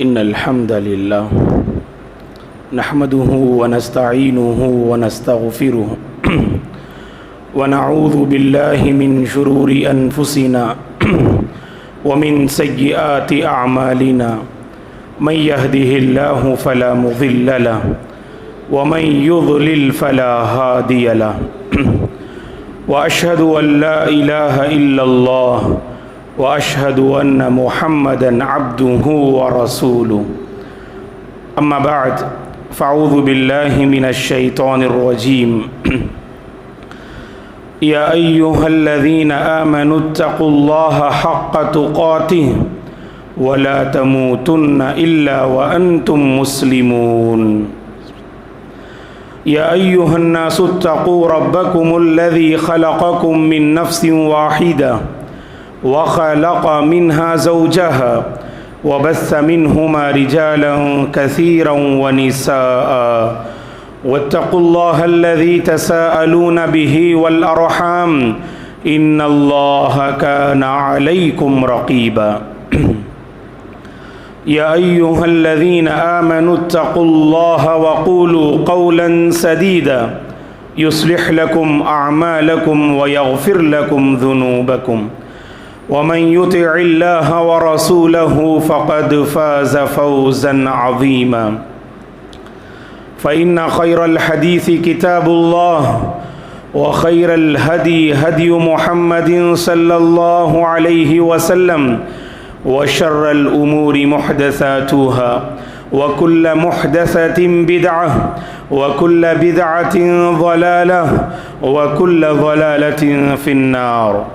إن الحمد لله نحمده ونستعينه ونستغفره ونعوذ بالله من شرور أنفسنا ومن سيئات أعمالنا من يهده الله فلا مضل له ومن يضلل فلا هادي له وأشهد أن لا إله إلا الله وأشهد أن محمدًا عبده ورسوله أما بعد فأعوذ بالله من الشيطان الرجيم يا أيها الذين آمنوا اتقوا الله حق تقاته ولا تموتن إلا وأنتم مسلمون يا أيها الناس اتقوا ربكم الذي خلقكم من نفس واحدة وخلق منها زوجها وبث منهما رجالا كثيرا ونساء واتقوا الله الذي تساءلون به والأرحام إن الله كان عليكم رقيبا يا أيها الذين آمنوا اتقوا الله وقولوا قولا سديدا يصلح لكم أعمالكم ويغفر لكم ذنوبكم ومن يطع الله ورسوله فقد فاز فوزا عظيما فإن خير الحديث كتاب الله وخير الهدي هدي محمد صلى الله عليه وسلم وشر الأمور محدثاتها وكل محدثة بدعة وكل بدعة ضلالة وكل ضلالة في النار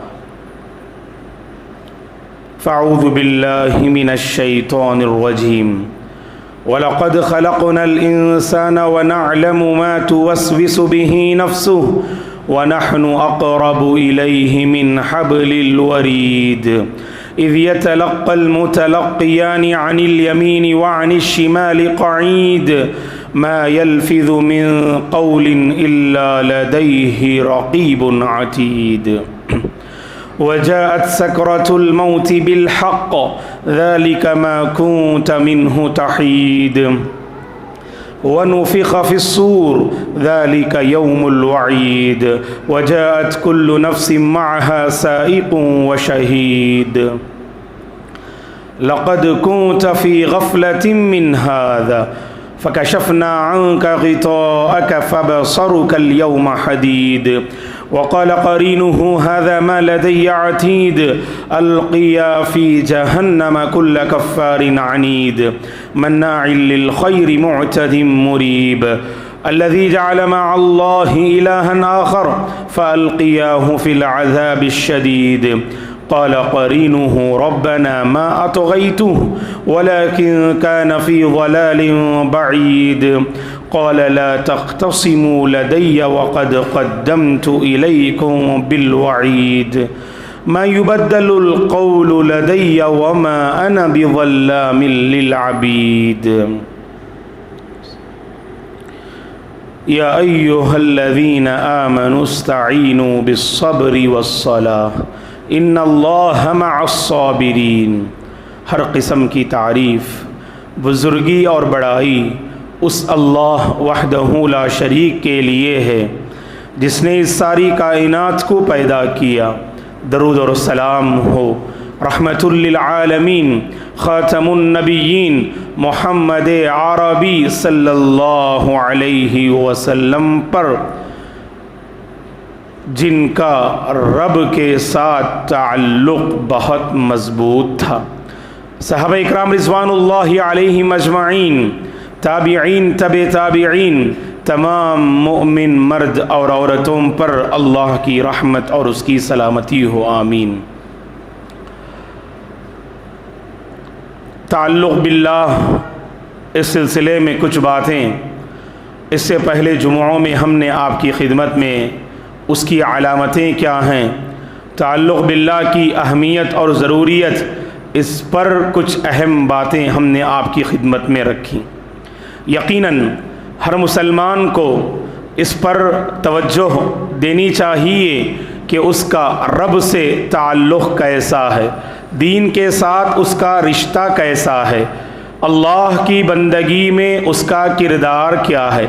فأعوذ بالله من الشيطان الرجيم وَلَقَدْ خَلَقْنَا الْإِنسَانَ وَنَعْلَمُ مَا تُوَسْوِسُ بِهِ نَفْسُهُ وَنَحْنُ أَقْرَبُ إِلَيْهِ مِنْ حَبْلِ الْوَرِيدِ إِذْ يَتَلَقَّى الْمُتَلَقِّيَانِ عَنِ الْيَمِينِ وَعَنِ الشِّمَالِ قَعِيدٌ مَا يَلْفِظُ مِنْ قَوْلٍ إِلَّا لَدَيْهِ رَقِيبٌ عَتِيدٌ وجاءت سكرة الموت بالحق ذلك ما كنت منه تحيد ونفخ في الصور ذلك يوم الوعيد وجاءت كل نفس معها سائق وشهيد لقد كنت في غفلة من هذا فكشفنا عنك غطاءك فبصرك اليوم حديد وقال قرينه هذا ما لدي عتيد ألقيا في جهنم كل كفار عنيد مناع للخير معتد مريب الذي جعل مع الله إلها آخر فألقياه في العذاب الشديد قال قرينه ربنا ما أطغيته ولكن كان في ضلال بعيد قال لا تختصموا لدي وقد قدمت إليكم بالوعيد ما يبدل القول لدي وما أنا بظلام للعبيد يا أيها الذين آمنوا استعينوا بالصبر والصلاة ان اللہ مع الصابرین۔ ہر قسم کی تعریف، بزرگی اور بڑائی اس اللہ وحدہ لا شریک کے لیے ہے جس نے اس ساری کائنات کو پیدا کیا۔ درود اور سلام ہو رحمت للعالمین خاتم النبیین محمد عربی صلی اللہ علیہ وسلم پر، جن کا رب کے ساتھ تعلق بہت مضبوط تھا۔ صحابہ اکرام رضوان اللہ علیہم اجمعین، تابعین، تبع تابعین، تمام مؤمن مرد اور عورتوں پر اللہ کی رحمت اور اس کی سلامتی ہو، آمین۔ تعلق باللہ، اس سلسلے میں کچھ باتیں اس سے پہلے جمعوں میں ہم نے آپ کی خدمت میں اس کی علامتیں کیا ہیں، تعلق باللہ کی اہمیت اور ضروریت، اس پر کچھ اہم باتیں ہم نے آپ کی خدمت میں رکھی۔ یقیناً ہر مسلمان کو اس پر توجہ دینی چاہیے کہ اس کا رب سے تعلق کیسا ہے، دین کے ساتھ اس کا رشتہ کیسا ہے، اللہ کی بندگی میں اس کا کردار کیا ہے،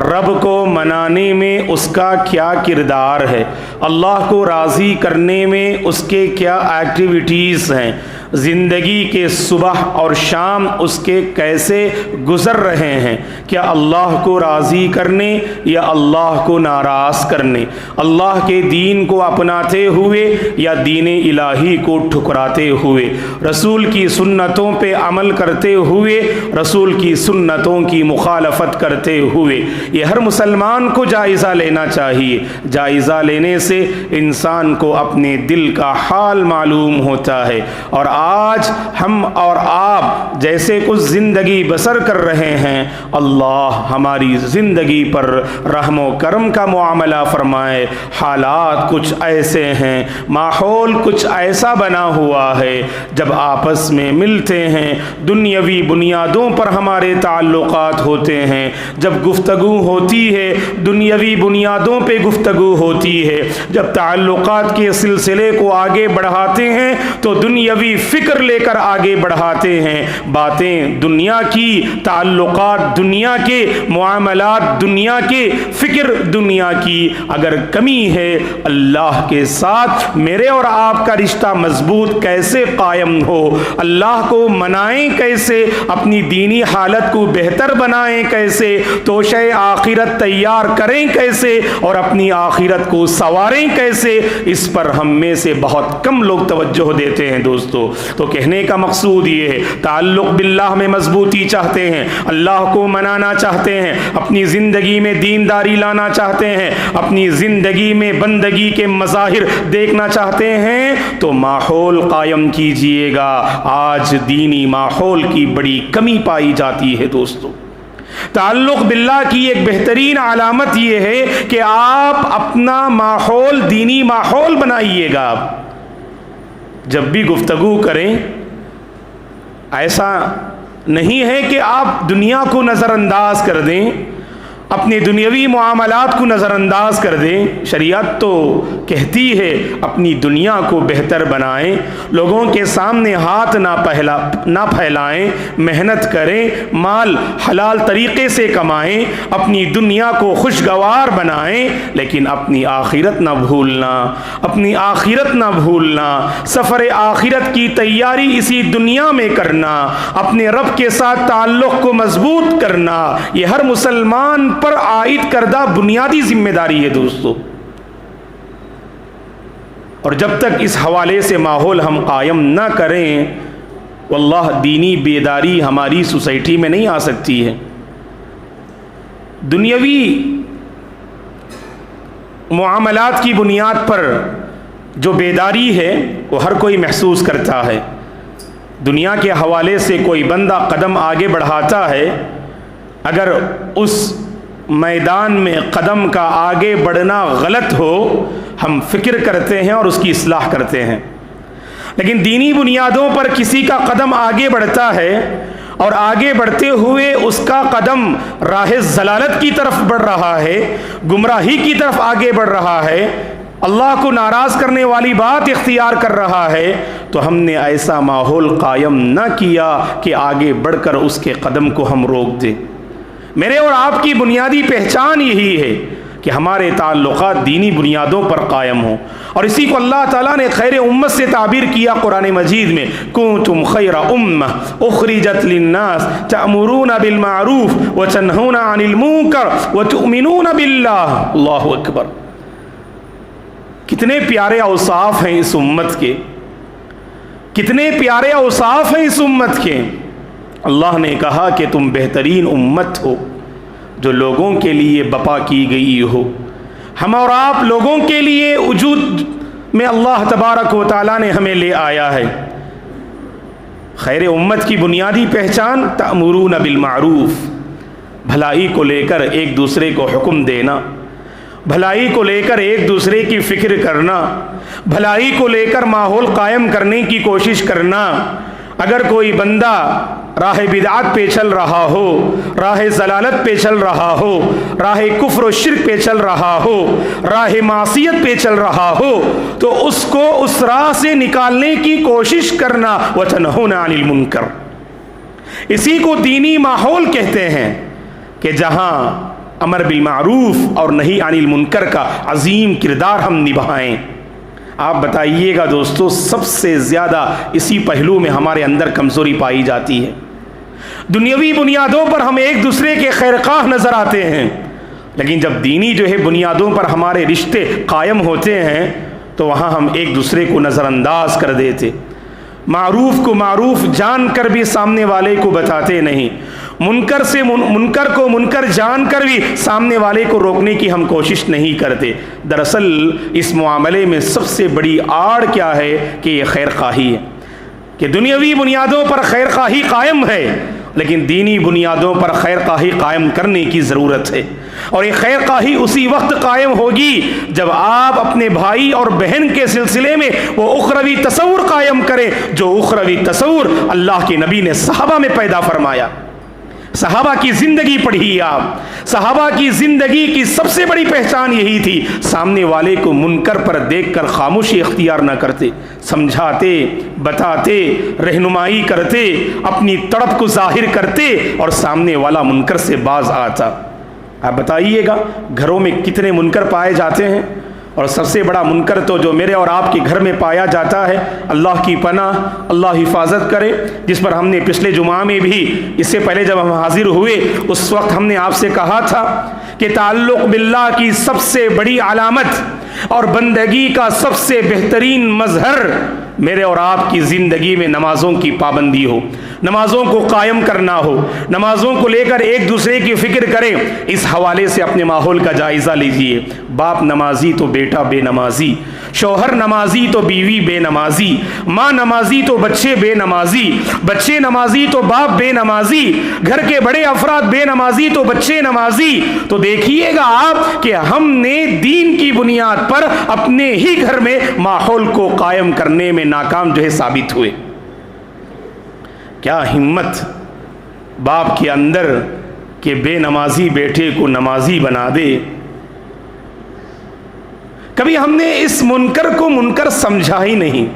رب کو منانے میں اس کا کیا کردار ہے، اللہ کو راضی کرنے میں اس کے کیا ایکٹیویٹیز ہیں، زندگی کے صبح اور شام اس کے کیسے گزر رہے ہیں، کیا اللہ کو راضی کرنے یا اللہ کو ناراض کرنے، اللہ کے دین کو اپناتے ہوئے یا دین الہی کو ٹھکراتے ہوئے، رسول کی سنتوں پہ عمل کرتے ہوئے رسول کی سنتوں کی مخالفت کرتے ہوئے، یہ ہر مسلمان کو جائزہ لینا چاہیے۔ جائزہ لینے سے انسان کو اپنے دل کا حال معلوم ہوتا ہے، اور آج ہم اور آپ جیسے کچھ زندگی بسر کر رہے ہیں، اللہ ہماری زندگی پر رحم و کرم کا معاملہ فرمائے۔ حالات کچھ ایسے ہیں، ماحول کچھ ایسا بنا ہوا ہے، جب آپس میں ملتے ہیں دنیاوی بنیادوں پر ہمارے تعلقات ہوتے ہیں، جب گفتگو ہوتی ہے دنیاوی بنیادوں پہ گفتگو ہوتی ہے، جب تعلقات کے سلسلے کو آگے بڑھاتے ہیں تو دنیاوی فکر لے کر آگے بڑھاتے ہیں، باتیں دنیا کی، تعلقات دنیا کے، معاملات دنیا کے، فکر دنیا کی۔ اگر کمی ہے اللہ کے ساتھ میرے اور آپ کا رشتہ مضبوط کیسے قائم ہو، اللہ کو منائیں کیسے، اپنی دینی حالت کو بہتر بنائیں کیسے، توشہ آخرت تیار کریں کیسے، اور اپنی آخرت کو سنواریں کیسے، اس پر ہم میں سے بہت کم لوگ توجہ دیتے ہیں دوستو۔ تو کہنے کا مقصود یہ ہے، تعلق باللہ میں مضبوطی چاہتے ہیں، اللہ کو منانا چاہتے ہیں، اپنی زندگی میں دینداری لانا چاہتے ہیں، اپنی زندگی میں بندگی کے مظاہر دیکھنا چاہتے ہیں، تو ماحول قائم کیجئے گا۔ آج دینی ماحول کی بڑی کمی پائی جاتی ہے دوستو۔ تعلق باللہ کی ایک بہترین علامت یہ ہے کہ آپ اپنا ماحول دینی ماحول بنائیے گا۔ جب بھی گفتگو کریں ایسا نہیں ہے کہ آپ دنیا کو نظر انداز کر دیں، اپنے دنیاوی معاملات کو نظر انداز کر دیں۔ شریعت تو کہتی ہے اپنی دنیا کو بہتر بنائیں، لوگوں کے سامنے ہاتھ نہ پھیلائیں، محنت کریں، مال حلال طریقے سے کمائیں، اپنی دنیا کو خوشگوار بنائیں، لیکن اپنی آخرت نہ بھولنا، اپنی آخرت نہ بھولنا، سفر آخرت کی تیاری اسی دنیا میں کرنا، اپنے رب کے ساتھ تعلق کو مضبوط کرنا، یہ ہر مسلمان پر عائد کردہ بنیادی ذمہ داری ہے دوستو۔ اور جب تک اس حوالے سے ماحول ہم قائم نہ کریں، واللہ دینی بیداری ہماری سوسائٹی میں نہیں آ سکتی ہے۔ دنیاوی معاملات کی بنیاد پر جو بیداری ہے وہ ہر کوئی محسوس کرتا ہے۔ دنیا کے حوالے سے کوئی بندہ قدم آگے بڑھاتا ہے، اگر اس میدان میں قدم کا آگے بڑھنا غلط ہو ہم فکر کرتے ہیں اور اس کی اصلاح کرتے ہیں، لیکن دینی بنیادوں پر کسی کا قدم آگے بڑھتا ہے اور آگے بڑھتے ہوئے اس کا قدم راہ ضلالت کی طرف بڑھ رہا ہے، گمراہی کی طرف آگے بڑھ رہا ہے، اللہ کو ناراض کرنے والی بات اختیار کر رہا ہے، تو ہم نے ایسا ماحول قائم نہ کیا کہ آگے بڑھ کر اس کے قدم کو ہم روک دیں۔ میرے اور آپ کی بنیادی پہچان یہی ہے کہ ہمارے تعلقات دینی بنیادوں پر قائم ہوں، اور اسی کو اللہ تعالیٰ نے خیر امت سے تعبیر کیا قرآن مجید میں، کنتم خیر امہ اخرجت للناس تأمرون بالمعروف وتنہون عن المنکر وتؤمنون باللہ۔ اللہ اکبر، کتنے پیارے اوصاف ہیں اس امت کے، کتنے پیارے اوصاف ہیں اس امت کے۔ اللہ نے کہا کہ تم بہترین امت ہو جو لوگوں کے لیے بپا کی گئی ہو۔ ہم اور آپ لوگوں کے لیے وجود میں اللہ تبارک و تعالیٰ نے ہمیں لے آیا ہے۔ خیر امت کی بنیادی پہچان تأمرون بالمعروف، بھلائی کو لے کر ایک دوسرے کو حکم دینا، بھلائی کو لے کر ایک دوسرے کی فکر کرنا، بھلائی کو لے کر ماحول قائم کرنے کی کوشش کرنا۔ اگر کوئی بندہ راہ بدعت پہ چل رہا ہو، راہ ضلالت پہ چل رہا ہو، راہ کفر و شرک پہ چل رہا ہو، راہ معصیت پہ چل رہا ہو، تو اس کو اس راہ سے نکالنے کی کوشش کرنا، وَتَنْهُونَ عَنِ الْمُنْكَرِ۔ اسی کو دینی ماحول کہتے ہیں کہ جہاں امر بالمعروف اور نہی عن المنکر کا عظیم کردار ہم نبھائیں۔ آپ بتائیے گا دوستو، سب سے زیادہ اسی پہلو میں ہمارے اندر کمزوری پائی جاتی ہے۔ دنیاوی بنیادوں پر ہم ایک دوسرے کے خیرخواہ نظر آتے ہیں، لیکن جب دینی بنیادوں پر ہمارے رشتے قائم ہوتے ہیں تو وہاں ہم ایک دوسرے کو نظر انداز کر دیتے، معروف کو معروف جان کر بھی سامنے والے کو بتاتے نہیں، منکر کو منکر جان کر بھی سامنے والے کو روکنے کی ہم کوشش نہیں کرتے۔ دراصل اس معاملے میں سب سے بڑی آڑ کیا ہے کہ یہ خیر خواہی ہے، کہ دنیاوی بنیادوں پر خیر خواہی قائم ہے، لیکن دینی بنیادوں پر خیر خواہی قائم کرنے کی ضرورت ہے۔ اور یہ خیر خواہی اسی وقت قائم ہوگی جب آپ اپنے بھائی اور بہن کے سلسلے میں وہ اخروی تصور قائم کریں جو اخروی تصور اللہ کے نبی نے صحابہ میں پیدا فرمایا۔ صحابہ کی زندگی پڑھیے آپ، صحابہ کی زندگی کی سب سے بڑی پہچان یہی تھی، سامنے والے کو منکر پر دیکھ کر خاموشی اختیار نہ کرتے، سمجھاتے، بتاتے، رہنمائی کرتے، اپنی تڑپ کو ظاہر کرتے اور سامنے والا منکر سے باز آتا۔ آپ بتائیے گا گھروں میں کتنے منکر پائے جاتے ہیں، اور سب سے بڑا منکر تو جو میرے اور آپ کے گھر میں پایا جاتا ہے، اللہ کی پناہ، اللہ حفاظت کرے، جس پر ہم نے پچھلے جمعہ میں بھی، اس سے پہلے جب ہم حاضر ہوئے اس وقت ہم نے آپ سے کہا تھا کہ تعلق باللہ کی سب سے بڑی علامت اور بندگی کا سب سے بہترین مظہر میرے اور آپ کی زندگی میں نمازوں کی پابندی ہو، نمازوں کو قائم کرنا ہو، نمازوں کو لے کر ایک دوسرے کی فکر کریں۔ اس حوالے سے اپنے ماحول کا جائزہ لیجئے، باپ نمازی تو بیٹا بے نمازی، شوہر نمازی تو بیوی بے نمازی، ماں نمازی تو بچے بے نمازی، بچے نمازی تو باپ بے نمازی، گھر کے بڑے افراد بے نمازی تو بچے نمازی۔ تو دیکھیے گا آپ کہ ہم نے دین کی بنیاد پر اپنے ہی گھر میں ماحول کو قائم کرنے میں ناکام ثابت ہوئے۔ کیا ہمت باپ کے اندر کہ بے نمازی بیٹے کو نمازی بنا دے۔ کبھی ہم نے اس منکر کو منکر سمجھا ہی نہیں۔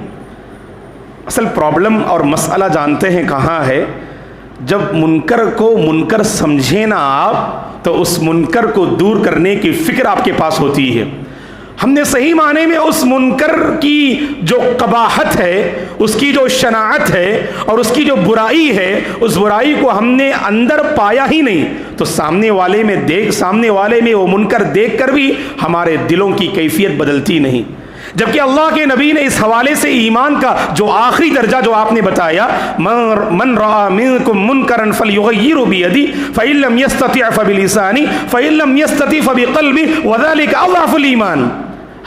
اصل پرابلم اور مسئلہ جانتے ہیں کہاں ہے؟ جب منکر کو منکر سمجھے نا آپ تو اس منکر کو دور کرنے کی فکر آپ کے پاس ہوتی ہے۔ ہم نے صحیح معنی میں اس منکر کی جو قباحت ہے، اس کی جو شناعت ہے اور اس کی جو برائی ہے، اس برائی کو ہم نے اندر پایا ہی نہیں، تو سامنے والے میں وہ منکر دیکھ کر بھی ہمارے دلوں کی کیفیت بدلتی نہیں۔ جبکہ اللہ کے نبی نے اس حوالے سے ایمان کا جو آخری درجہ جو آپ نے بتایا، من رأى منکم منکرا فلیغیرہ بیدہ فإن لم یستطع فبلسانہ فإن لم یستطع فبقلبہ وذلک اضعف الایمان۔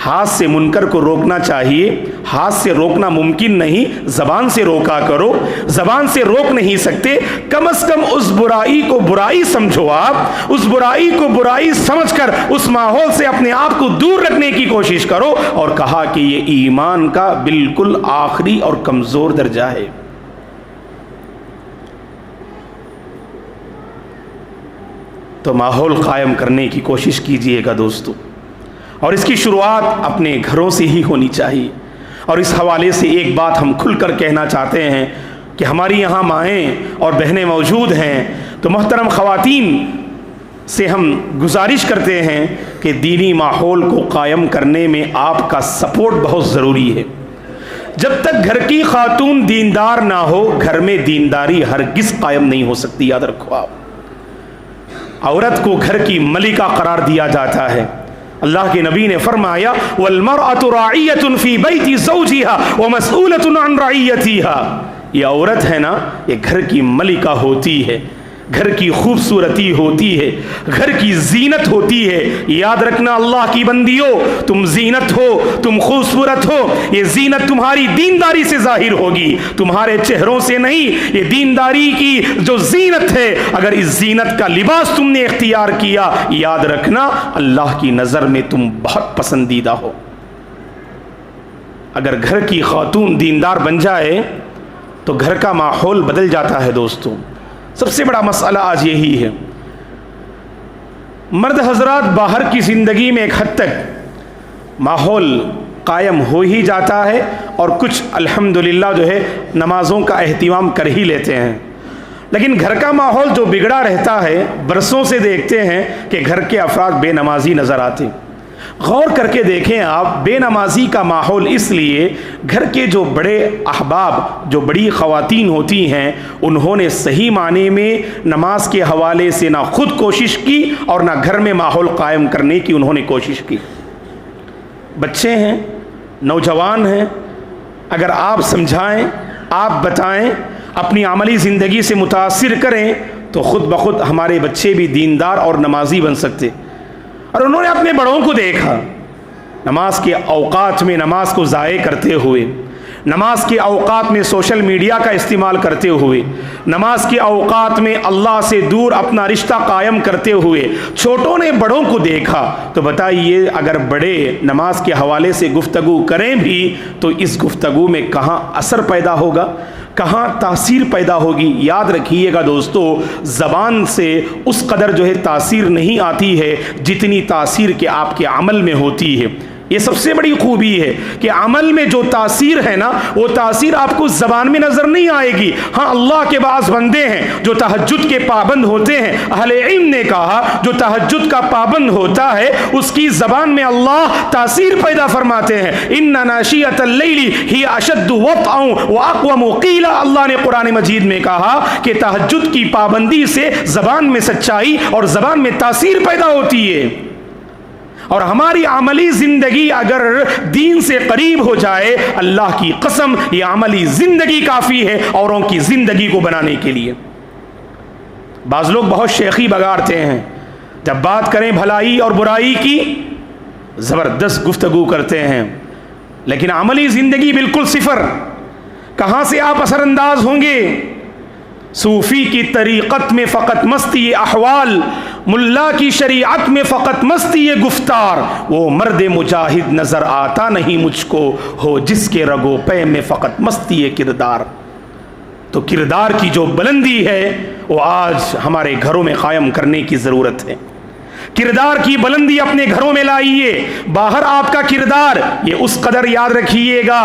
ہاتھ سے منکر کو روکنا چاہیے، ہاتھ سے روکنا ممکن نہیں، زبان سے روکا کرو، زبان سے روک نہیں سکتے، کم از کم اس برائی کو برائی سمجھو، آپ اس برائی کو برائی سمجھ کر اس ماحول سے اپنے آپ کو دور رکھنے کی کوشش کرو۔ اور کہا کہ یہ ایمان کا بالکل آخری اور کمزور درجہ ہے۔ تو ماحول قائم کرنے کی کوشش کیجئے گا دوستو، اور اس کی شروعات اپنے گھروں سے ہی ہونی چاہیے۔ اور اس حوالے سے ایک بات ہم کھل کر کہنا چاہتے ہیں کہ ہماری یہاں مائیں اور بہنیں موجود ہیں، تو محترم خواتین سے ہم گزارش کرتے ہیں کہ دینی ماحول کو قائم کرنے میں آپ کا سپورٹ بہت ضروری ہے۔ جب تک گھر کی خاتون دیندار نہ ہو، گھر میں دینداری ہرگز قائم نہیں ہو سکتی۔ یاد رکھو، آپ عورت کو گھر کی ملکہ قرار دیا جاتا ہے۔ اللہ کے نبی نے فرمایا وَالْمَرْأَةُ رَاعِيَّةٌ فِي بَيْتِ زَوْجِهَا وَمَسْئُولَةٌ عَنْ رَعِيَّتِهَا۔ یہ عورت ہے نا، یہ گھر کی ملکہ ہوتی ہے، گھر کی خوبصورتی ہوتی ہے، گھر کی زینت ہوتی ہے۔ یاد رکھنا اللہ کی بندیوں، تم زینت ہو، تم خوبصورت ہو، یہ زینت تمہاری دینداری سے ظاہر ہوگی، تمہارے چہروں سے نہیں۔ یہ دینداری کی جو زینت ہے، اگر اس زینت کا لباس تم نے اختیار کیا، یاد رکھنا اللہ کی نظر میں تم بہت پسندیدہ ہو۔ اگر گھر کی خاتون دیندار بن جائے تو گھر کا ماحول بدل جاتا ہے دوستو۔ سب سے بڑا مسئلہ آج یہی ہے، مرد حضرات باہر کی زندگی میں ایک حد تک ماحول قائم ہو ہی جاتا ہے، اور کچھ الحمدللہ نمازوں کا اہتمام کر ہی لیتے ہیں، لیکن گھر کا ماحول جو بگڑا رہتا ہے، برسوں سے دیکھتے ہیں کہ گھر کے افراد بے نمازی نظر آتے. غور کر کے دیکھیں آپ، بے نمازی کا ماحول اس لیے گھر کے جو بڑے احباب، جو بڑی خواتین ہوتی ہیں، انہوں نے صحیح معنی میں نماز کے حوالے سے نہ خود کوشش کی اور نہ گھر میں ماحول قائم کرنے کی انہوں نے کوشش کی. بچے ہیں، نوجوان ہیں، اگر آپ سمجھائیں، آپ بتائیں، اپنی عملی زندگی سے متاثر کریں تو خود بخود ہمارے بچے بھی دیندار اور نمازی بن سکتے. اور انہوں نے اپنے بڑوں کو دیکھا نماز کے اوقات میں نماز کو ضائع کرتے ہوئے، نماز کے اوقات میں سوشل میڈیا کا استعمال کرتے ہوئے، نماز کے اوقات میں اللہ سے دور اپنا رشتہ قائم کرتے ہوئے چھوٹوں نے بڑوں کو دیکھا. تو بتائیے اگر بڑے نماز کے حوالے سے گفتگو کریں بھی تو اس گفتگو میں کہاں اثر پیدا ہوگا، کہاں تاثیر پیدا ہوگی. یاد رکھیے گا دوستو، زبان سے اس قدر جو ہے تاثیر نہیں آتی ہے جتنی تاثیر کے آپ کے عمل میں ہوتی ہے. یہ سب سے بڑی خوبی ہے کہ عمل میں جو تاثیر ہے نا، وہ تاثیر آپ کو زبان میں نظر نہیں آئے گی. ہاں، اللہ کے بعض بندے ہیں جو تہجد کے پابند ہوتے ہیں. اہل علم نے کہا جو تہجد کا پابند ہوتا ہے اس کی زبان میں اللہ تاثیر پیدا فرماتے ہیں. ان ناشئۃ اللیل ہی اشد وطئا واقوم قیلا. اللہ نے قرآن مجید میں کہا کہ تہجد کی پابندی سے زبان میں سچائی اور زبان میں تاثیر پیدا ہوتی ہے. اور ہماری عملی زندگی اگر دین سے قریب ہو جائے، اللہ کی قسم یہ عملی زندگی کافی ہے اوروں کی زندگی کو بنانے کے لیے. بعض لوگ بہت شیخی بگاڑتے ہیں، جب بات کریں بھلائی اور برائی کی زبردست گفتگو کرتے ہیں، لیکن عملی زندگی بالکل صفر. کہاں سے آپ اثر انداز ہوں گے؟ صوفی کی طریقت میں فقط مستی احوال، ملا کی شریعت میں فقط مستی گفتار. وہ مرد مجاہد نظر آتا نہیں مجھ کو، ہو جس کے رگو پے میں فقط مستی کردار. تو کردار کی جو بلندی ہے وہ آج ہمارے گھروں میں قائم کرنے کی ضرورت ہے. کردار کی بلندی اپنے گھروں میں لائیے. باہر آپ کا کردار یہ اس قدر یاد رکھیے گا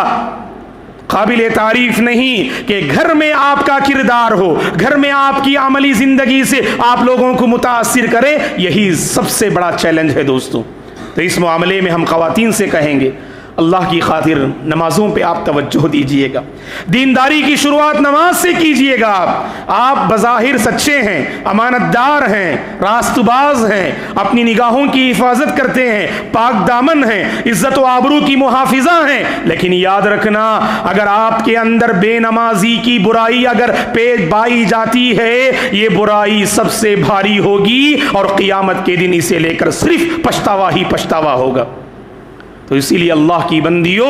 قابل تعریف نہیں کہ گھر میں آپ کا کردار ہو، گھر میں آپ کی عملی زندگی سے آپ لوگوں کو متاثر کرے. یہی سب سے بڑا چیلنج ہے دوستو. تو اس معاملے میں ہم خواتین سے کہیں گے اللہ کی خاطر نمازوں پہ آپ توجہ دیجئے گا. دینداری کی شروعات نماز سے کیجئے گا. آپ بظاہر سچے ہیں، امانت دار ہیں، راست باز ہیں، اپنی نگاہوں کی حفاظت کرتے ہیں، پاک دامن ہیں، عزت و آبرو کی محافظہ ہیں. لیکن یاد رکھنا اگر آپ کے اندر بے نمازی کی برائی اگر پیش بائی جاتی ہے، یہ برائی سب سے بھاری ہوگی اور قیامت کے دن اسے لے کر صرف پچھتاوا ہی پچھتاوا ہوگا. تو اسی لیے اللہ کی بندیوں،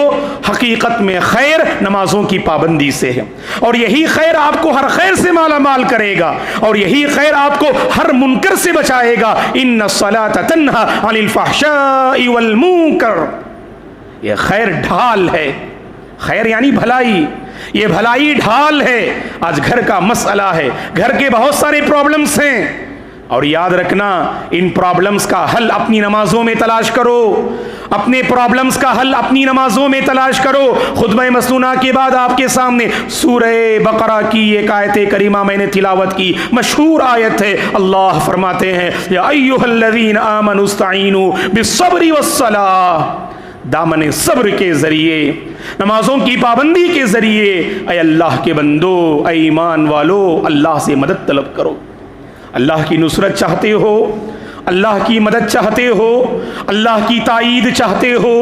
حقیقت میں خیر نمازوں کی پابندی سے ہے، اور یہی خیر آپ کو ہر خیر سے مالا مال کرے گا، اور یہی خیر آپ کو ہر منکر سے بچائے گا. ان الصلاۃ تنہی عن الفحشاء والمنکر. یہ خیر ڈھال ہے، خیر یعنی بھلائی، یہ بھلائی ڈھال ہے. آج گھر کا مسئلہ ہے، گھر کے بہت سارے پرابلمز ہیں، اور یاد رکھنا ان پرابلمز کا حل اپنی نمازوں میں تلاش کرو. اپنے پرابلمز کا حل اپنی نمازوں میں تلاش کرو. خطبہ مسنونہ کے بعد آپ کے سامنے سورہ بقرہ کی ایک آیت کریمہ میں نے تلاوت کی، مشہور آیت ہے. اللہ فرماتے ہیں یا ایھا الذین آمنوا استعینوا بالصبر والصلاۃ. دامن صبر کے ذریعے، نمازوں کی پابندی کے ذریعے اے اللہ کے بندو، اے ایمان والو، اللہ سے مدد طلب کرو. اللہ کی نصرت چاہتے ہو، اللہ کی مدد چاہتے ہو، اللہ کی تائید چاہتے ہو،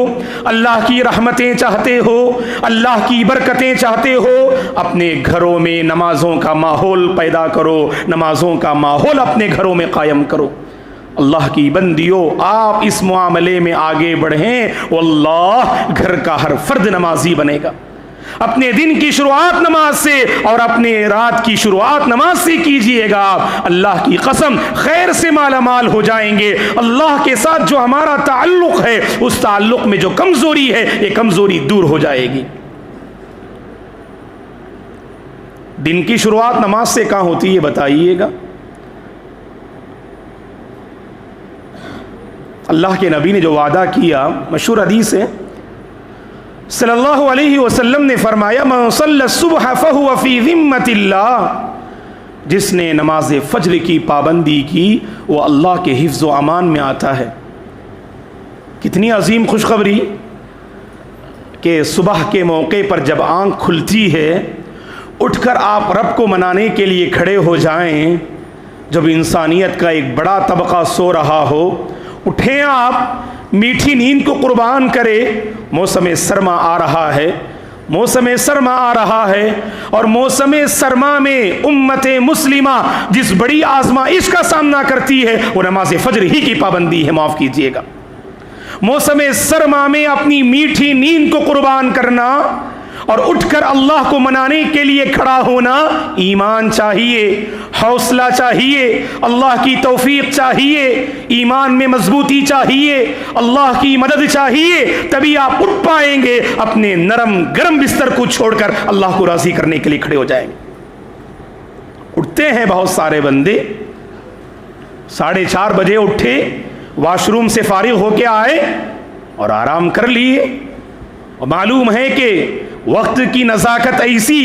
اللہ کی رحمتیں چاہتے ہو، اللہ کی برکتیں چاہتے ہو، اپنے گھروں میں نمازوں کا ماحول پیدا کرو، نمازوں کا ماحول اپنے گھروں میں قائم کرو. اللہ کی بندیوں، آپ اس معاملے میں آگے بڑھیں، واللہ گھر کا ہر فرد نمازی بنے گا. اپنے دن کی شروعات نماز سے اور اپنے رات کی شروعات نماز سے کیجئے گا. اللہ کی قسم خیر سے مالا مال ہو جائیں گے. اللہ کے ساتھ جو ہمارا تعلق ہے، اس تعلق میں جو کمزوری ہے، یہ کمزوری دور ہو جائے گی. دن کی شروعات نماز سے کہاں ہوتی ہے بتائیے گا؟ اللہ کے نبی نے جو وعدہ کیا، مشہور حدیث ہے، صلی اللہ علیہ وسلم نے فرمایا من صلی الصبح فہو فی ذمۃ اللہ. جس نے نماز فجر کی پابندی کی وہ اللہ کے حفظ و امان میں آتا ہے۔ کتنی عظیم خوشخبری کہ صبح کے موقع پر جب آنکھ کھلتی ہے اٹھ کر آپ رب کو منانے کے لیے کھڑے ہو جائیں۔ جب انسانیت کا ایک بڑا طبقہ سو رہا ہو، اٹھیں آپ، میٹھی نیند کو قربان کرے۔ موسم سرما آ رہا ہے، موسم سرما آ رہا ہے، اور موسم سرما میں امت مسلمہ جس بڑی آزمائش کا سامنا کرتی ہے وہ نماز فجر ہی کی پابندی ہے، معاف کیجیے گا۔ موسم سرما میں اپنی میٹھی نیند کو قربان کرنا اور اٹھ کر اللہ کو منانے کے لیے کھڑا ہونا، ایمان چاہیے، حوصلہ چاہیے، اللہ کی توفیق چاہیے، ایمان میں مضبوطی چاہیے، اللہ کی مدد چاہیے، تبھی آپ اٹھ پائیں گے، اپنے نرم گرم بستر کو چھوڑ کر اللہ کو راضی کرنے کے لیے کھڑے ہو جائیں گے۔ اٹھتے ہیں بہت سارے بندے 4:30 بجے اٹھے، واش روم سے فارغ ہو کے آئے اور آرام کر لیے، اور معلوم ہے کہ وقت کی نزاکت ایسی،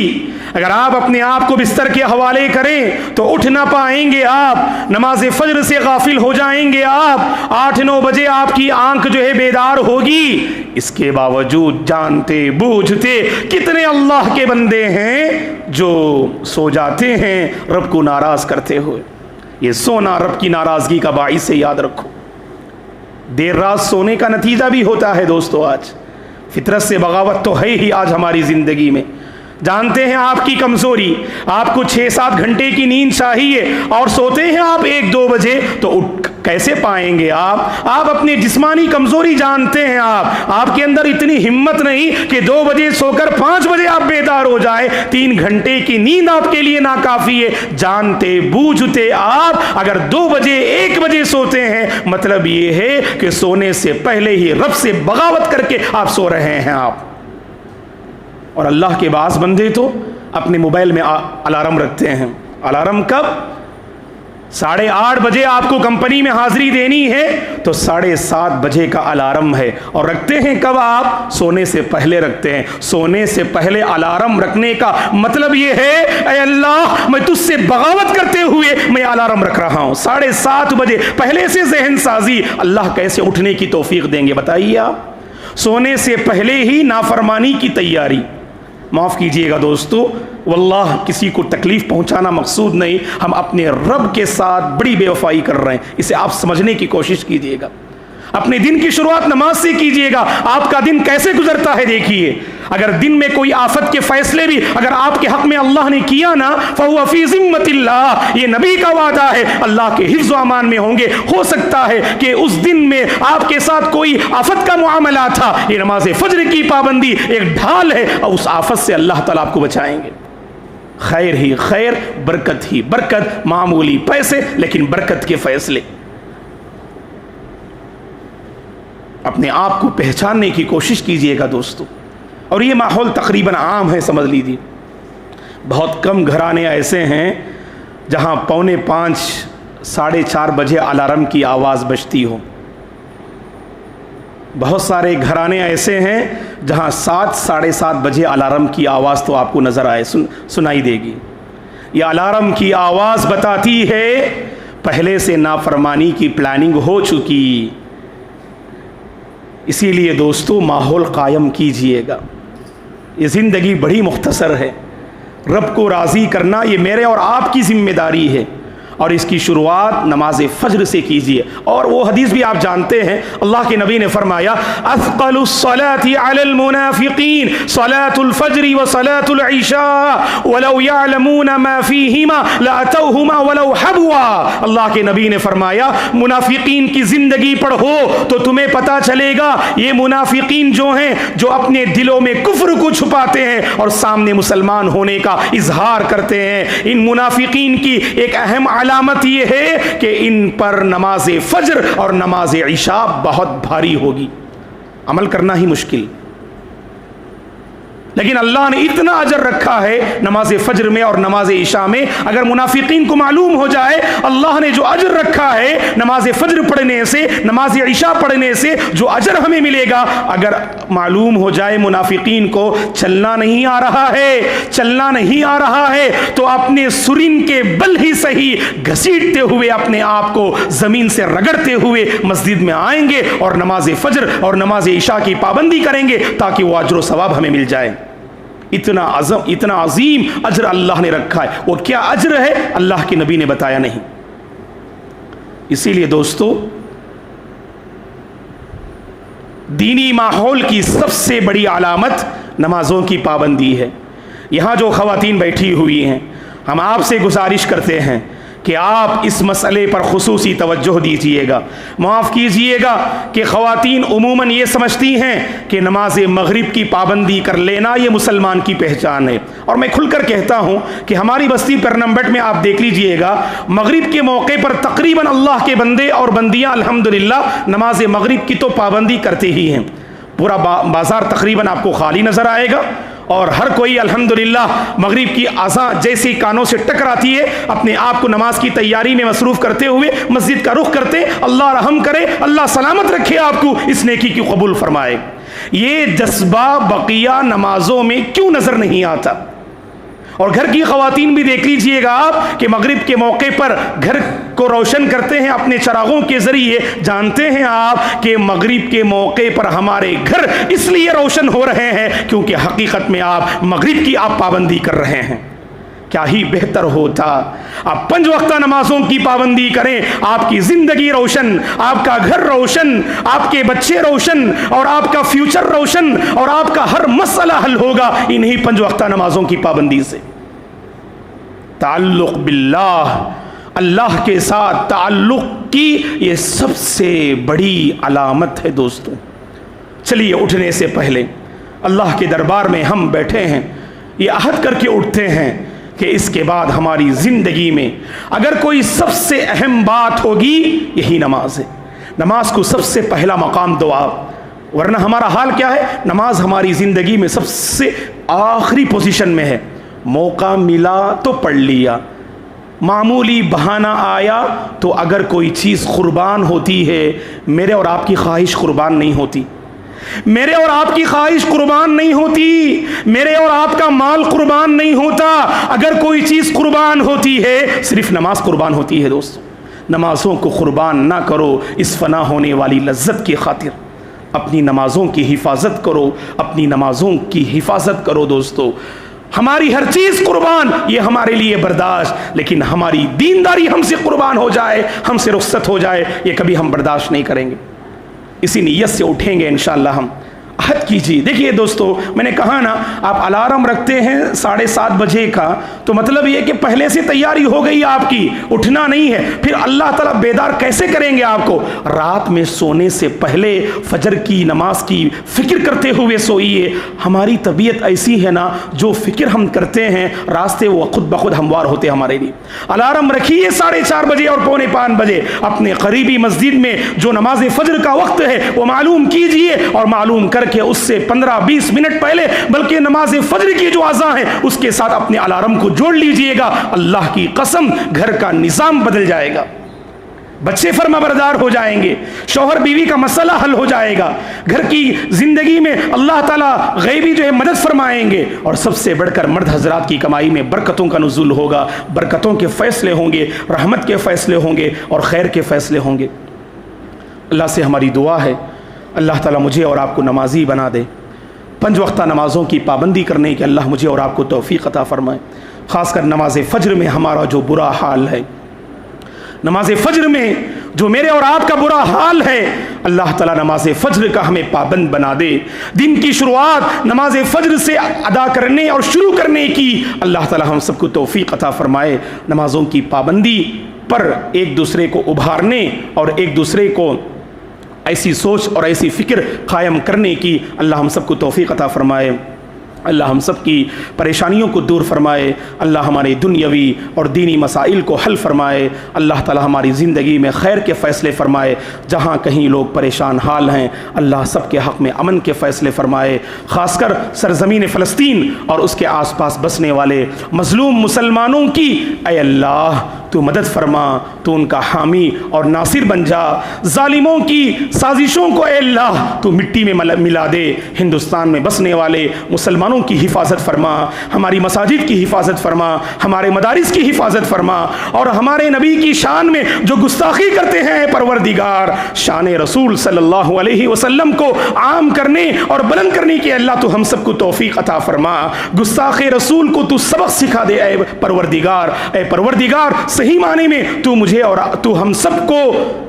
اگر آپ اپنے آپ کو بستر کے حوالے کریں تو اٹھ نہ پائیں گے، آپ نماز فجر سے غافل ہو جائیں گے، آپ 8-9 بجے آپ کی آنکھ جو ہے بیدار ہوگی۔ اس کے باوجود جانتے بوجھتے کتنے اللہ کے بندے ہیں جو سو جاتے ہیں رب کو ناراض کرتے ہوئے۔ یہ سونا رب کی ناراضگی کا باعث ہے، یاد رکھو۔ دیر رات سونے کا نتیجہ بھی ہوتا ہے دوستو، آج فطرت سے بغاوت تو ہے ہی آج ہماری زندگی میں۔ جانتے ہیں آپ کی کمزوری، آپ کو 6-7 گھنٹے کی نیند چاہیے اور سوتے ہیں آپ 1-2 بجے، تو اٹھ کیسے پائیں گے آپ اپنی جسمانی کمزوری جانتے ہیں، آپ کے اندر اتنی ہمت نہیں کہ 2 بجے سو کر 5 بجے آپ بیدار ہو جائیں۔ 3 گھنٹے کی نیند آپ کے لیے ناکافی ہے، جانتے بوجھتے آپ اگر 2 بجے 1 بجے سوتے ہیں، مطلب یہ ہے کہ سونے سے پہلے ہی رب سے بغاوت کر کے آپ سو رہے ہیں آپ۔ اور اللہ کے بعض بندے تو اپنے موبائل میں الارم رکھتے ہیں۔ الارم کب؟ 8:30 بجے آپ کو کمپنی میں حاضری دینی ہے تو 7:30 بجے کا الارم ہے، اور رکھتے ہیں کب آپ؟ سونے سے پہلے رکھتے ہیں۔ سونے سے پہلے الارم رکھنے کا مطلب یہ ہے، اے اللہ میں تجھ سے بغاوت کرتے ہوئے میں الارم رکھ رہا ہوں۔ 7:30 بجے پہلے سے ذہن سازی، اللہ کیسے اٹھنے کی توفیق دیں گے بتائیے آپ؟ سونے سے پہلے ہی نافرمانی کی تیاری۔ معاف کیجئے گا دوستو، واللہ کسی کو تکلیف پہنچانا مقصود نہیں، ہم اپنے رب کے ساتھ بڑی بے وفائی کر رہے ہیں، اسے آپ سمجھنے کی کوشش کیجئے گا۔ اپنے دن کی شروعات نماز سے کیجئے گا، آپ کا دن کیسے گزرتا ہے دیکھیے۔ اگر دن میں کوئی آفت کے فیصلے بھی اگر آپ کے حق میں اللہ نے کیا نا، فَهُوَ فِي ذِمَّةِ اللَّهِ، یہ نبی کا وعدہ ہے، اللہ کے حفظ و امان میں ہوں گے۔ ہو سکتا ہے کہ اس دن میں آپ کے ساتھ کوئی آفت کا معاملہ تھا، یہ نماز فجر کی پابندی ایک ڈھال ہے، اور اس آفت سے اللہ تعالیٰ آپ کو بچائیں گے۔ خیر ہی خیر، برکت ہی برکت، معمولی پیسے لیکن برکت کے فیصلے۔ اپنے آپ کو پہچاننے کی کوشش کیجئے گا دوستو، اور یہ ماحول تقریباً عام ہے، سمجھ لیجیے۔ بہت کم گھرانے ایسے ہیں جہاں 4:45 4:30 بجے الارم کی آواز بجتی ہو۔ بہت سارے گھرانے ایسے ہیں جہاں 7 ساڑھے 7 بجے الارم کی آواز تو آپ کو نظر آئے سنائی دے گی۔ یہ الارم کی آواز بتاتی ہے پہلے سے نافرمانی کی پلاننگ ہو چکی۔ اسی لیے دوستو ماحول قائم کیجئے گا، یہ زندگی بڑی مختصر ہے، رب کو راضی کرنا یہ میرے اور آپ کی ذمہ داری ہے، اور اس کی شروعات نماز فجر سے کیجئے۔ اور وہ حدیث بھی آپ جانتے ہیں، اللہ کے نبی نے فرمایا اثقل الصلاة علی المنافقین صلاة الفجر و صلاة العشاء ولو يعلمون ما فیہما لاتوہما ولو حبوا۔ اللہ کے نبی نے فرمایا منافقین کی زندگی پڑھو تو تمہیں پتا چلے گا، یہ منافقین جو ہیں جو اپنے دلوں میں کفر کو چھپاتے ہیں اور سامنے مسلمان ہونے کا اظہار کرتے ہیں، ان منافقین کی ایک اہم علامت یہ ہے کہ ان پر نماز فجر اور نماز عشاء بہت بھاری ہوگی، عمل کرنا ہی مشکل۔ لیکن اللہ نے اتنا اجر رکھا ہے نماز فجر میں اور نماز عشاء میں. اگر منافقین کو معلوم ہو جائے اللہ نے جو اجر رکھا ہے نماز فجر پڑھنے سے, نماز عشاء پڑھنے سے جو اجر ہمیں ملے گا, اگر معلوم ہو جائے منافقین کو چلنا نہیں آ رہا ہے, چلنا نہیں آ رہا ہے, تو اپنے سرین کے بل ہی صحیح گھسیٹتے ہوئے اپنے آپ کو زمین سے رگڑتے ہوئے مسجد میں آئیں گے اور نماز فجر اور نماز عشاء کی پابندی کریں گے تاکہ وہ اجر و ثواب ہمیں مل جائے. اتنا عظیم اجر اللہ نے رکھا ہے. وہ کیا اجر ہے اللہ کے نبی نے بتایا نہیں. اسی لیے دوستو, دینی ماحول کی سب سے بڑی علامت نمازوں کی پابندی ہے. یہاں جو خواتین بیٹھی ہوئی ہیں, ہم آپ سے گزارش کرتے ہیں کہ آپ اس مسئلے پر خصوصی توجہ دیجیے گا. معاف کیجیے گا کہ خواتین عموماً یہ سمجھتی ہیں کہ نماز مغرب کی پابندی کر لینا یہ مسلمان کی پہچان ہے. اور میں کھل کر کہتا ہوں کہ ہماری بستی پرنمبٹ میں آپ دیکھ لیجیے گا, مغرب کے موقع پر تقریباً اللہ کے بندے اور بندیاں الحمدللہ نماز مغرب کی تو پابندی کرتے ہی ہیں. پورا بازار تقریباً آپ کو خالی نظر آئے گا اور ہر کوئی الحمدللہ مغرب کی اذان جیسی کانوں سے ٹکراتی ہے اپنے آپ کو نماز کی تیاری میں مصروف کرتے ہوئے مسجد کا رخ کرتے. اللہ رحم کرے, اللہ سلامت رکھے آپ کو, اس نیکی کی قبول فرمائے. یہ جذبہ بقیہ نمازوں میں کیوں نظر نہیں آتا؟ اور گھر کی خواتین بھی دیکھ لیجئے گا آپ کہ مغرب کے موقع پر گھر کو روشن کرتے ہیں اپنے چراغوں کے ذریعے. جانتے ہیں آپ کہ مغرب کے موقع پر ہمارے گھر اس لیے روشن ہو رہے ہیں کیونکہ حقیقت میں آپ مغرب کی آپ پابندی کر رہے ہیں. کیا ہی بہتر ہوتا آپ 5 وقتہ نمازوں کی پابندی کریں, آپ کی زندگی روشن, آپ کا گھر روشن, آپ کے بچے روشن, اور آپ کا فیوچر روشن, اور آپ کا ہر مسئلہ حل ہوگا انہی 5 وقتہ نمازوں کی پابندی سے. تعلق باللہ, اللہ کے ساتھ تعلق کی یہ سب سے بڑی علامت ہے دوستو. چلیے اٹھنے سے پہلے اللہ کے دربار میں ہم بیٹھے ہیں, یہ عہد کر کے اٹھتے ہیں کہ اس کے بعد ہماری زندگی میں اگر کوئی سب سے اہم بات ہوگی یہی نماز ہے. نماز کو سب سے پہلا مقام دو آپ, ورنہ ہمارا حال کیا ہے؟ نماز ہماری زندگی میں سب سے آخری پوزیشن میں ہے. موقع ملا تو پڑھ لیا, معمولی بہانہ آیا تو اگر کوئی چیز قربان ہوتی ہے, میرے اور آپ کی خواہش قربان نہیں ہوتی, میرے اور آپ کی خواہش قربان نہیں ہوتی, میرے اور آپ کا مال قربان نہیں ہوتا. اگر کوئی چیز قربان ہوتی ہے صرف نماز قربان ہوتی ہے. دوست, نمازوں کو قربان نہ کرو اس فنا ہونے والی لذت کی خاطر. اپنی نمازوں کی حفاظت کرو, اپنی نمازوں کی حفاظت کرو. دوستو, ہماری ہر چیز قربان, یہ ہمارے لیے برداشت, لیکن ہماری دینداری ہم سے قربان ہو جائے, ہم سے رخصت ہو جائے, یہ کبھی ہم برداشت نہیں کریں گے. اسی نیت سے اٹھیں گے انشاءاللہ ہم. عہد کیجیے. دیکھیے دوستو, میں نے کہا نا آپ الارم رکھتے ہیں 7:30 بجے کا, تو مطلب یہ کہ پہلے سے تیاری ہو گئی آپ کی, اٹھنا نہیں ہے. پھر اللہ تعالیٰ بیدار کیسے کریں گے آپ کو؟ رات میں سونے سے پہلے فجر کی نماز کی فکر کرتے ہوئے سوئیے. ہماری طبیعت ایسی ہے نا, جو فکر ہم کرتے ہیں راستے وہ خود بخود ہموار ہوتے ہمارے لیے. الارم رکھیے 4:30 بجے اور 4:45 بجے, اپنے قریبی مسجد میں جو نماز فجر کا وقت ہے وہ معلوم کیجئے, اور معلوم کر کہ اس سے 15-20 منٹ پہلے بلکہ نماز فجر کی جو اذان ہے اس کے ساتھ اپنے الارم کو جوڑ لیجئے گا. اللہ کی قسم گھر کا نظام بدل جائے گا, بچے فرما بردار ہو جائیں گے, شوہر بیوی کا مسئلہ حل ہو جائے گا, گھر کی زندگی میں اللہ تعالیٰ غیبی جو ہے مدد فرمائیں گے, اور سب سے بڑھ کر مرد حضرات کی کمائی میں برکتوں کا نزول ہوگا, برکتوں کے فیصلے ہوں گے, رحمت کے فیصلے ہوں گے, اور خیر کے فیصلے ہوں گے. اللہ سے ہماری دعا ہے اللہ تعالیٰ مجھے اور آپ کو نمازی بنا دے, 5 وقتہ نمازوں کی پابندی کرنے کی اللہ مجھے اور آپ کو توفیق عطا فرمائے. خاص کر نماز فجر میں ہمارا جو برا حال ہے, نماز فجر میں جو میرے اور آپ کا برا حال ہے, اللہ تعالیٰ نماز فجر کا ہمیں پابند بنا دے. دن کی شروعات نماز فجر سے ادا کرنے اور شروع کرنے کی اللہ تعالیٰ ہم سب کو توفیق عطا فرمائے. نمازوں کی پابندی پر ایک دوسرے کو ابھارنے اور ایک دوسرے کو ایسی سوچ اور ایسی فکر قائم کرنے کی اللہ ہم سب کو توفیق عطا فرمائے. اللہ ہم سب کی پریشانیوں کو دور فرمائے، اللہ ہمارے دنیاوی اور دینی مسائل کو حل فرمائے، اللہ تعالی ہماری زندگی میں خیر کے فیصلے فرمائے، جہاں کہیں لوگ پریشان حال ہیں اللہ سب کے حق میں امن کے فیصلے فرمائے، خاص کر سرزمین فلسطین اور اس کے آس پاس بسنے والے مظلوم مسلمانوں کی اے اللہ تو مدد فرما، تو ان کا حامی اور ناصر بن جا، ظالموں کی سازشوں کو اے اللہ تو مٹی میں ملا دے، ہندوستان میں بسنے والے مسلمانوں کی حفاظت فرما، ہماری مساجد کی حفاظت فرما، ہمارے مدارس کی حفاظت فرما، اور ہمارے نبی کی شان میں جو گستاخی کرتے ہیں پروردگار شان رسول صلی اللہ علیہ وسلم کو عام کرنے اور بلند کرنے کی اللہ تو ہم سب کو توفیق عطا فرما، گستاخ رسول کو تو سبق سکھا دے اے پروردگار صحیح معنی میں تو مجھے اور تو ہم سب کو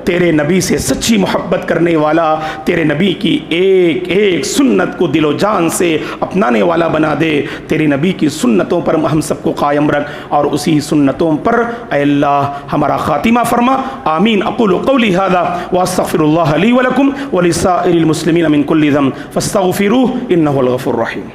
تیرے نبی سے سچی محبت کرنے والا، تیرے نبی کی ایک ایک سنت کو دل و جان سے اپنانے والا بنا دے، تیرے نبی کی سنتوں پر ہم سب کو قائم رکھ اور اسی سنتوں پر اے اللہ ہمارا خاتمہ فرما، آمین۔ اقول قولی ھذا واستغفر اللہ لی ولکم ولسائر المسلمین من کل ذنب فاستغفروہ انہ الغفور الرحیم۔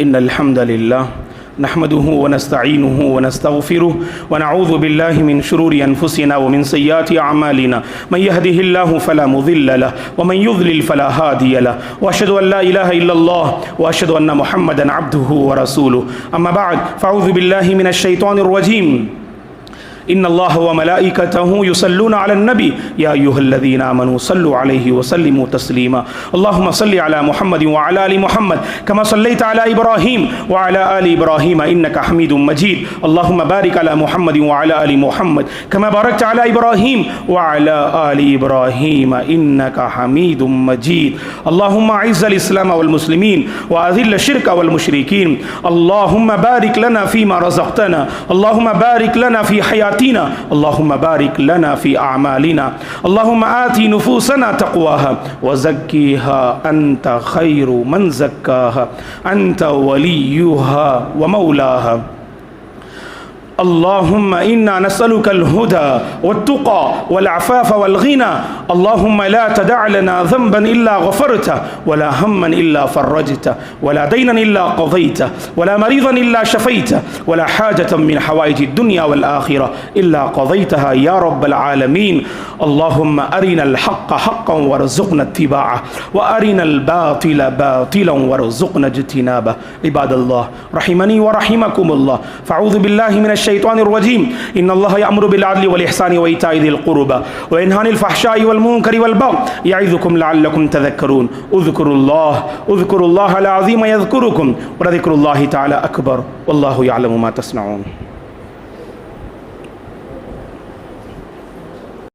ان الحمد للہ نحمده ونستعینه ونستغفره ونعوذ باللہ من شرور انفسنا ومن سیئات اعمالنا من يهده الله فلا مضل له ومن يضلل فلا هادي له واشهد ان لا اله الا الله واشهد ان محمدا عبده ورسوله اما بعد فاعوذ باللہ من الشیطان الرجیم ان اللہ وملائکتہ یصلون علی النبی یا ایھا الذین آمنوا صلوا علیہ وسلموا تسلیما اللہم صل علی محمد وعلی آل محمد کما صلیت علی ابراہیم وعلی آل ابراہیم انک حمید مجید اللہم بارک علی محمد وعلی آل محمد کما بارکت علی ابراہیم وعلی آل ابراہیم انک حمید مجید اللہم اعز الاسلام والمسلمین واذل الشرک والمشرکین اللہم بارک لنا فیما رزقتنا اللہم بارک لنا فی حیاتنا اللہم بارک لنا فی اعمالنا اللہم آتی نفوسنا تقواها وزکیها انت خیر من زکاها انت ولیها ومولاها اللہم انا نسألك الہدى والتقى والعفاف والغنى اللہم لا تدع لنا ذنبا الا غفرته ولا هما الا فرجته ولا دینا الا قضیته ولا مريضا الا شفیته ولا حاجة من حوائج الدنيا والآخرة الا قضیتها یا رب العالمین اللہم ارنا الحق حقا وارزقنا اتباعه وارنا الباطل باطلا وارزقنا اجتنابه عباد اللہ رحمنی ورحمكم اللہ فاعوذ باللہ من الشیطان الرجیم ان اللہ یأمر بالعدل والإحسان وإیتاء ذی القربى وینہی عن الفحشاء والمنکر والبغی یعظکم لعلکم تذکرون اذکروا اللہ العظیم یذکرکم ولذکر اللہ تعالی اکبر واللہ یعلم ما تصنعون۔